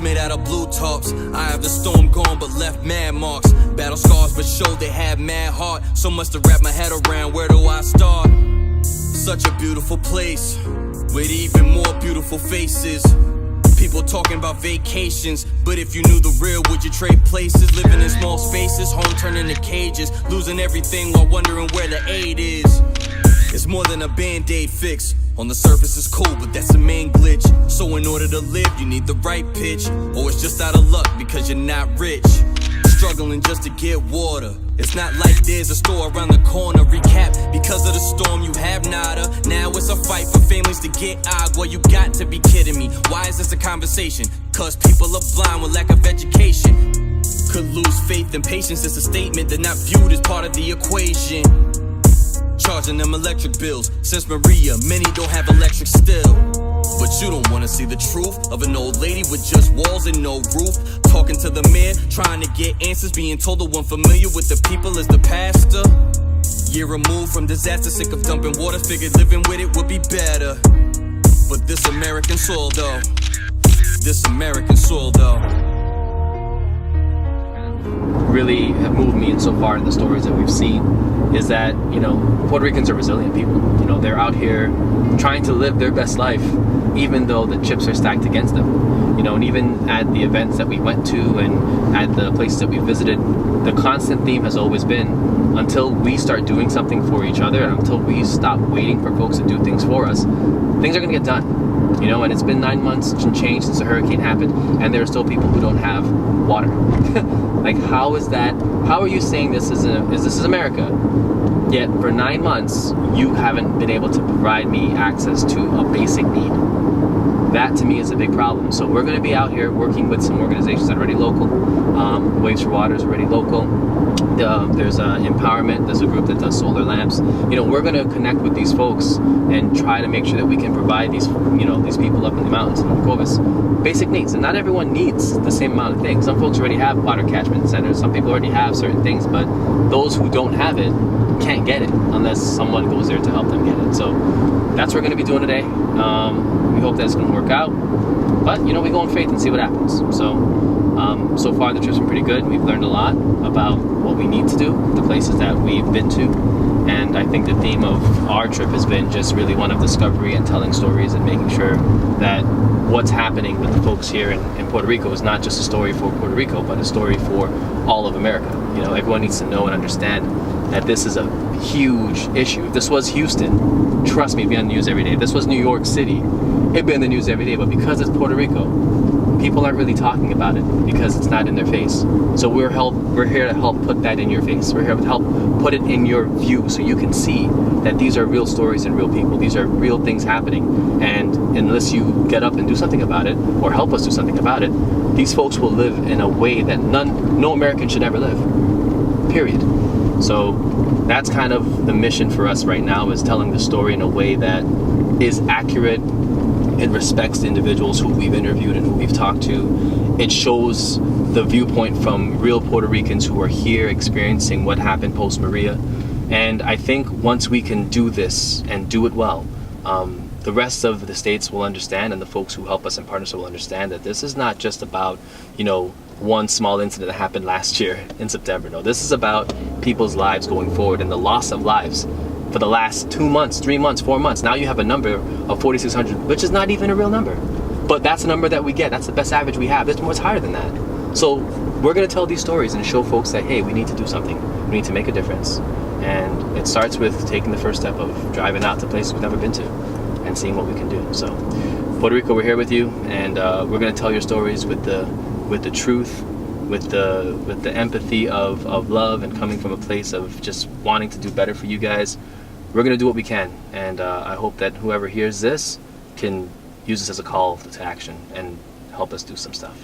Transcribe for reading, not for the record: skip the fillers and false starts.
made out of blue tops. I have the storm gone but left mad marks. Battle scars but showed they had mad heart. So much to wrap my head around, where do I start? Such a beautiful place, with even more beautiful faces. People talking about vacations, but if you knew the real, would you trade places? Living in small spaces, home turning to cages, losing everything while wondering where the aid is. It's more than a band-aid fix. On the surface it's cool, but that's the main glitch. So in order to live, you need the right pitch, or it's just out of luck because you're not rich. Struggling just to get water. It's not like there's a store around the corner. Recap, because of the storm you have nada. Now it's a fight for families to get agua. You got to be kidding me. Why is this a conversation? Cause people are blind with lack of education. Could lose faith and patience. It's a statement. They're not viewed as part of the equation. Charging them electric bills. Since Maria, many don't have electric still. But you don't wanna see the truth of an old lady with just walls and no roof. Talking to the mayor, trying to get answers, being told the one familiar with the people is the pastor. Year removed from disaster, sick of dumping water, figured living with it would be better. But this American soil though, this American soil though, really have moved me insofar in the stories that we've seen is that, you know, Puerto Ricans are resilient people. You know, they're out here trying to live their best life, even though the chips are stacked against them. You know, and even at the events that we went to and at the places that we visited, the constant theme has always been, until we start doing something for each other, and until we stop waiting for folks to do things for us, things are gonna get done. You know, and it's been 9 months and change since the hurricane happened, and there are still people who don't have water. Like, how is that? How are you saying this is America? Yet for 9 months, you haven't been able to provide me access to a basic need. That to me is a big problem. So we're going to be out here working with some organizations that are already local. Waves for Water is already local. There's Empowerment. There's a group that does solar lamps. You know, we're going to connect with these folks and try to make sure that we can provide these, you know, these people up in the mountains in Clovis basic needs. And not everyone needs the same amount of things. Some folks already have water catchment centers. Some people already have certain things, but those who don't have it can't get it unless someone goes there to help them get it. So that's what we're going to be doing today. We hope that it's going to work out. But, you know, we go in faith and see what happens. So far the trip's been pretty good. We've learned a lot about what we need to do, the places that we've been to. And I think the theme of our trip has been just really one of discovery and telling stories and making sure that what's happening with the folks here in Puerto Rico is not just a story for Puerto Rico, but a story for all of America. You know, everyone needs to know and understand that this is a huge issue. If this was Houston, trust me, it'd be on the news every day. If this was New York City, it'd be on the news every day. But because it's Puerto Rico, people aren't really talking about it because it's not in their face. So we're here to help put that in your face. We're here to help put it in your view so you can see that these are real stories and real people. These are real things happening. And unless you get up and do something about it, or help us do something about it, these folks will live in a way that no American should ever live. Period. So that's kind of the mission for us right now, is telling the story in a way that is accurate and respects the individuals who we've interviewed and who we've talked to. It shows the viewpoint from real Puerto Ricans who are here experiencing what happened post-Maria. And I think once we can do this and do it well, the rest of the states will understand, and the folks who help us in partnership will understand that this is not just about, you know, one small incident that happened last year in September. No, this is about people's lives going forward and the loss of lives for the last 2 months, 3 months, 4 months. Now you have a number of 4,600, which is not even a real number. But that's the number that we get. That's the best average we have. It's much higher than that. So we're going to tell these stories and show folks that, hey, we need to do something. We need to make a difference. And it starts with taking the first step of driving out to places we've never been to and seeing what we can do. So Puerto Rico, we're here with you, and we're going to tell your stories with the truth, with the empathy of love, and coming from a place of just wanting to do better for you guys. We're going to do what we can, and I hope that whoever hears this can use this as a call to action and help us do some stuff.